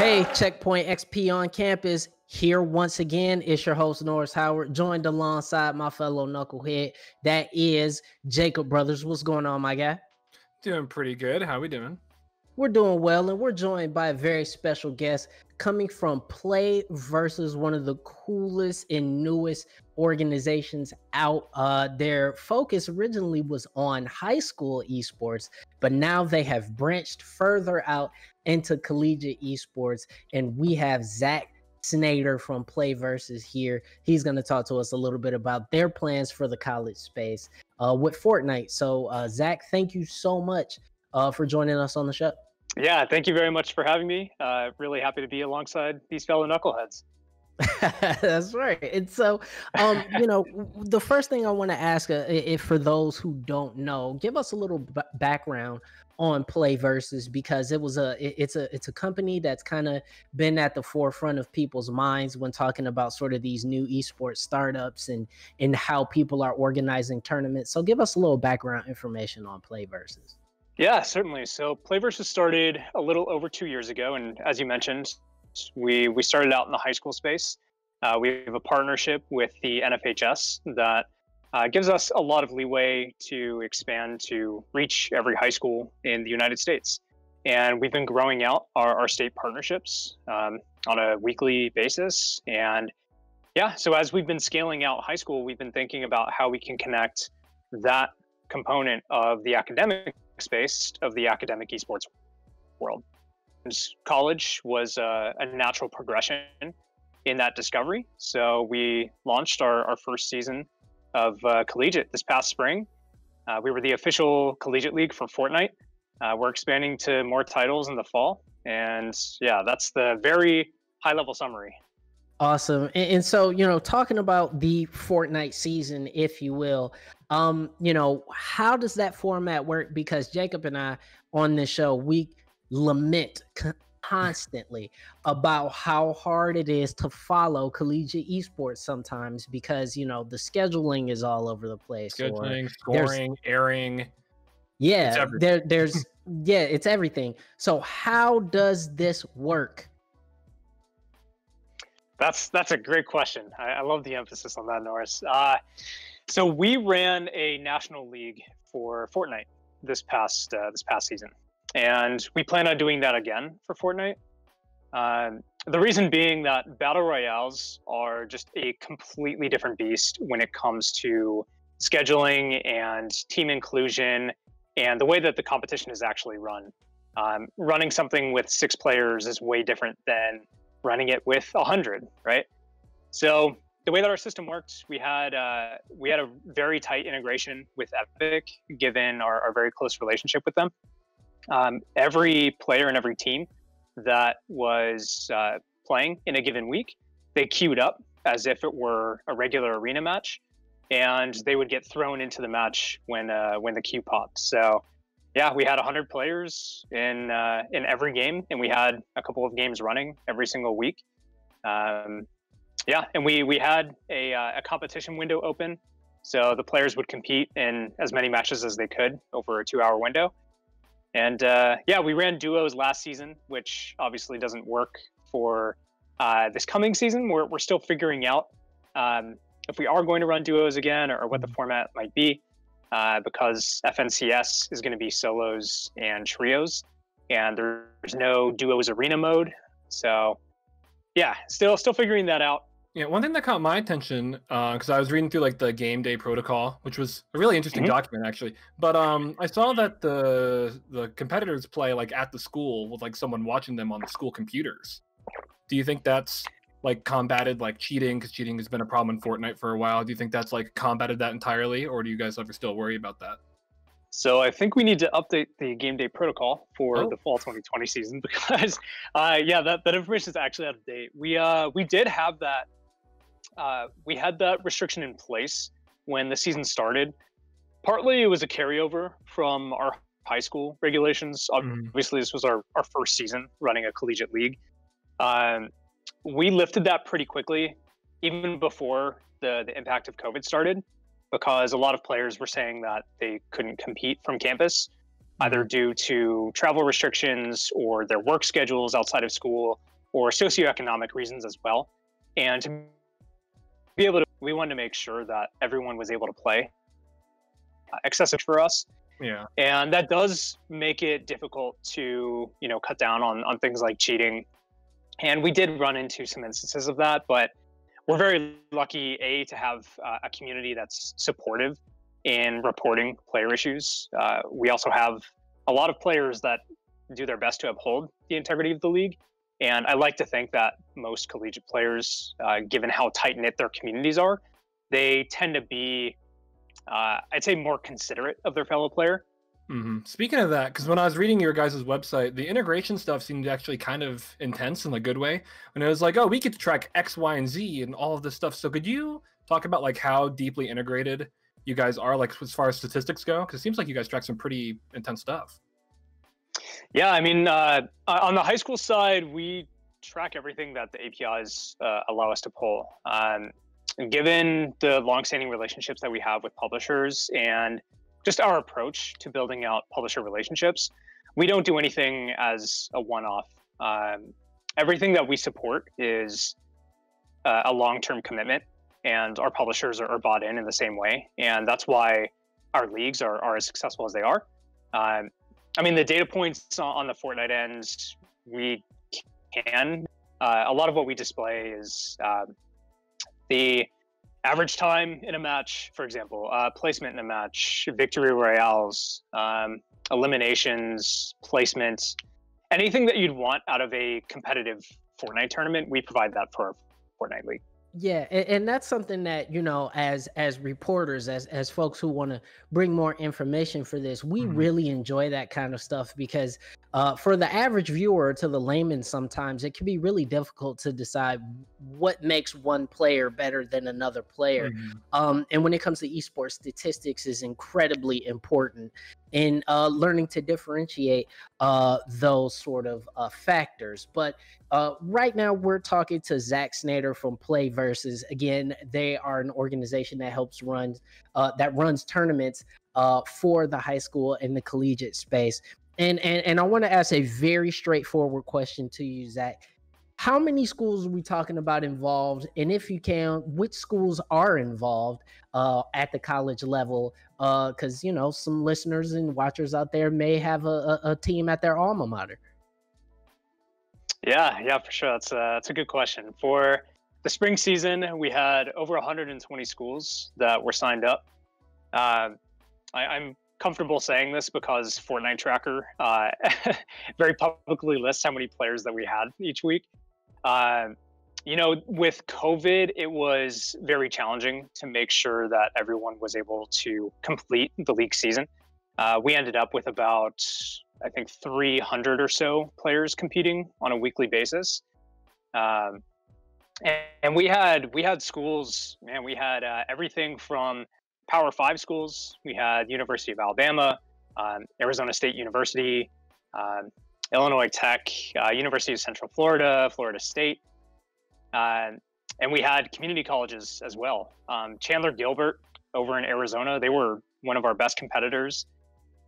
Hey, Checkpoint XP on campus here once again. It's your host, Norris Howard, joined alongside my fellow knucklehead. That is Jacob Brothers. What's going on, my guy? Doing pretty good. How we doing? We're doing well, and we're joined by a very special guest coming from PlayVS, one of the coolest and newest organizations out. Their focus originally was on high school esports, but now they have branched further out into collegiate esports, and we have Zach Snader from PlayVS here. He's going to talk to us a little bit about their plans for the college space with Fortnite. So, Zach, thank you so much for joining us on the show. Yeah, thank you very much for having me. Really happy to be alongside these fellow knuckleheads. That's right. And so, the first thing I want to ask, if for those who don't know, give us a little background on PlayVS, because it's a company that's kind of been at the forefront of people's minds when talking about sort of these new esports startups and how people are organizing tournaments. So give us a little background information on PlayVS. Yeah, certainly. So PlayVS started a little over 2 years ago, and as you mentioned, we started out in the high school space. We have a partnership with the NFHS that gives us a lot of leeway to expand to reach every high school in the United States. And we've been growing out our state partnerships on a weekly basis. And yeah, so as we've been scaling out high school, we've been thinking about how we can connect that component of the academic space of the academic esports world. College was a natural progression in that discovery. So we launched our first season of Collegiate this past spring. We were the official Collegiate League for Fortnite. We're expanding to more titles in the fall. And yeah, that's the very high level summary. Awesome. And so, talking about the Fortnite season, if you will, how does that format work? Because Jacob and I on this show, we lament constantly about how hard it is to follow collegiate esports sometimes because, the scheduling is all over the place. Scheduling, scoring, airing. Yeah, it's everything. So how does this work? That's a great question. I love the emphasis on that, Norris. So we ran a national league for Fortnite this past season, and we plan on doing that again for Fortnite. The reason being that battle royales are just a completely different beast when it comes to scheduling and team inclusion and the way that the competition is actually run. Running something with 6 players is way different than running it with 100, right? So the way that our system works, we had a very tight integration with Epic, given our very close relationship with them. Every player and every team that was playing in a given week, they queued up as if it were a regular arena match, and they would get thrown into the match when the queue popped. So yeah, we had 100 players in every game, and we had a couple of games running every single week. Yeah, and we had a competition window open, so the players would compete in as many matches as they could over a 2-hour window. And yeah, we ran duos last season, which obviously doesn't work for this coming season. We're still figuring out if we are going to run duos again or what the format might be. Because FNCS is going to be solos and trios, and there's no duos arena mode. So yeah, still figuring that out. Yeah, one thing that caught my attention, because I was reading through like the game day protocol, which was a really interesting document actually. But I saw that the competitors play like at the school with like someone watching them on the school computers. Do you think that's like combated like cheating, because cheating has been a problem in Fortnite for a while? Do you think that's like combated that entirely, or do you guys ever still worry about that? So I think we need to update the game day protocol for the fall 2020 season, because yeah, that information is actually out of date. We did have that we had that restriction in place when the season started. Partly it was a carryover from our high school regulations. Obviously this was our first season running a collegiate league. We lifted that pretty quickly, even before the impact of COVID started, because a lot of players were saying that they couldn't compete from campus, either due to travel restrictions or their work schedules outside of school. or socioeconomic reasons as well. And to be able to, we wanted to make sure that everyone was able to play accessible for us. Yeah. And that does make it difficult to, cut down on things like cheating. And we did run into some instances of that, but we're very lucky, to have a community that's supportive in reporting player issues. We also have a lot of players that do their best to uphold the integrity of the league. And I like to think that most collegiate players, given how tight-knit their communities are, they tend to be, I'd say, more considerate of their fellow player. Mm-hmm. Speaking of that, because when I was reading your guys' website, the integration stuff seemed actually kind of intense in a good way. When it was like, oh, we get to track X, Y, and Z and all of this stuff. So could you talk about like how deeply integrated you guys are, like as far as statistics go? Because it seems like you guys track some pretty intense stuff. Yeah, I mean, on the high school side, we track everything that the APIs allow us to pull. Given the longstanding relationships that we have with publishers and just our approach to building out publisher relationships, we don't do anything as a one-off. Everything that we support is a long-term commitment, and our publishers are bought in the same way. And that's why our leagues are as successful as they are. I mean, the data points on the Fortnite end, we can. A lot of what we display is the average time in a match, for example, placement in a match, victory royales, eliminations, placements, anything that you'd want out of a competitive Fortnite tournament, we provide that for our Fortnite league. Yeah, and that's something that, as reporters, as folks who want to bring more information for this, we really enjoy that kind of stuff, because for the average viewer, to the layman, sometimes it can be really difficult to decide what makes one player better than another player. And when it comes to esports, statistics is incredibly important in learning to differentiate those sort of factors. But right now, we're talking to Zach Snader from PlayVS. Again, they are an organization that helps runs tournaments for the high school and the collegiate space. And I want to ask a very straightforward question to you, Zach. How many schools are we talking about involved? And if you can, which schools are involved at the college level? Because, some listeners and watchers out there may have a team at their alma mater. Yeah, for sure. That's a good question. For the spring season, we had over 120 schools that were signed up. I'm comfortable saying this because Fortnite Tracker very publicly lists how many players that we had each week. With COVID, it was very challenging to make sure that everyone was able to complete the league season. We ended up with about, I think, 300 or so players competing on a weekly basis. And we had schools, man, we had everything from Power 5 schools. We had University of Alabama, Arizona State University, Illinois Tech, University of Central Florida, Florida State. And we had community colleges as well. Chandler Gilbert over in Arizona, they were one of our best competitors.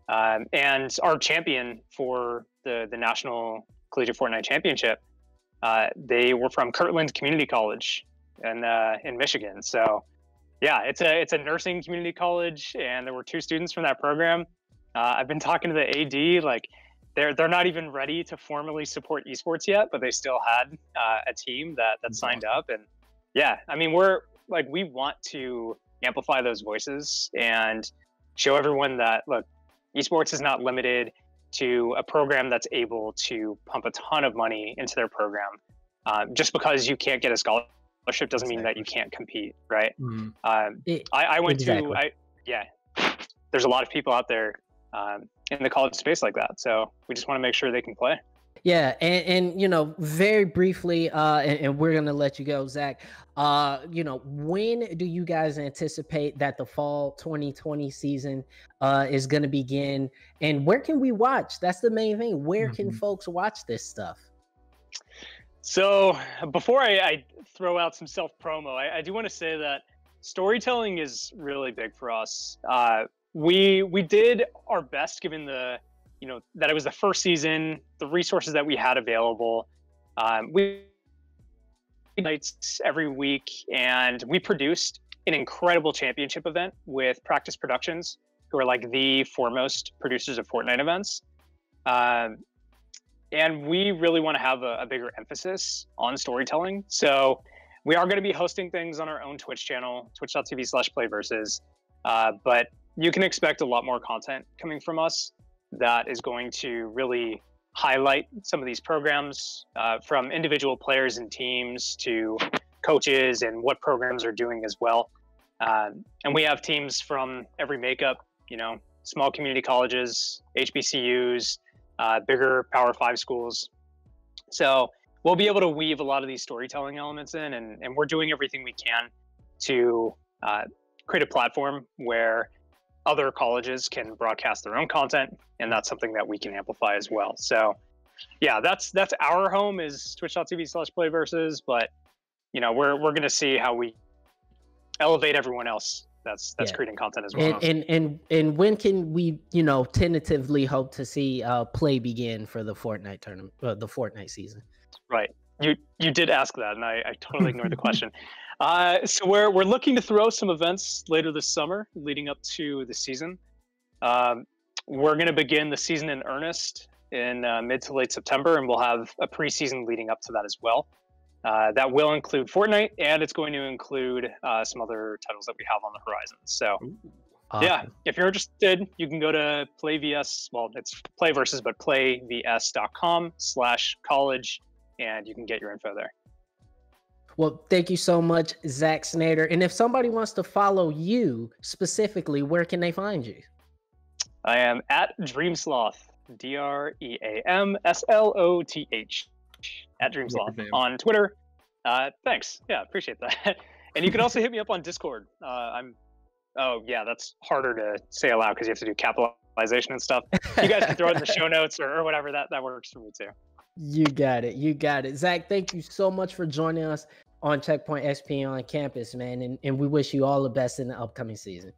And our champion for the National Collegiate Fortnite Championship, they were from Kirtland Community College in Michigan. So yeah, it's a nursing community college, and there were 2 students from that program. I've been talking to the AD, like they're not even ready to formally support esports yet, but they still had a team that signed up. And yeah, I mean, we want to amplify those voices and show everyone that, look, esports is not limited to a program that's able to pump a ton of money into their program. Just because you can't get a scholarship doesn't mean that you can't compete, right? I went to, there's a lot of people out there in the college space like that. So we just want to make sure they can play. Yeah, and very briefly, and we're gonna let you go, Zach. When do you guys anticipate that the fall 2020 season is gonna begin, and where can we watch? That's the main thing. Where can folks watch this stuff? So before I throw out some self promo, I do want to say that storytelling is really big for us. We did our best, given that it was the first season, the resources that we had available. We nights every week, and we produced an incredible championship event with Practice Productions, who are like the foremost producers of Fortnite events. And we really want to have a bigger emphasis on storytelling. So we are going to be hosting things on our own Twitch channel, twitch.tv/playversus. But you can expect a lot more content coming from us that is going to really highlight some of these programs, from individual players and teams to coaches and what programs are doing as well. And we have teams from every makeup, you know, small community colleges, HBCUs, bigger Power 5 schools. So we'll be able to weave a lot of these storytelling elements in, and we're doing everything we can to create a platform where other colleges can broadcast their own content, and that's something that we can amplify as well. So yeah, that's our home, is twitch.tv/playversus, but you know, we're going to see how we elevate everyone else that's creating content as well. And when can we, you know, tentatively hope to see play begin for the Fortnite tournament, the Fortnite season? Right. You did ask that, and I totally ignored the question. So we're looking to throw some events later this summer leading up to the season. We're going to begin the season in earnest in mid to late September, and we'll have a preseason leading up to that as well. That will include Fortnite, and it's going to include some other titles that we have on the horizon. So, awesome. Yeah, if you're interested, you can go to PlayVS. Well, it's PlayVersus, but playvs.com/college, and you can get your info there. Well, thank you so much, Zach Snader. And if somebody wants to follow you specifically, where can they find you? I am at Dreamsloth, DreamSloth, at Dreamsloth on Twitter. Thanks. Yeah, appreciate that. And you can also hit me up on Discord. Oh yeah, that's harder to say aloud because you have to do capitalization and stuff. You guys can throw it in the show notes or whatever. That works for me too. You got it. You got it. Zach, thank you so much for joining us on Checkpoint XP on campus, man. And we wish you all the best in the upcoming season.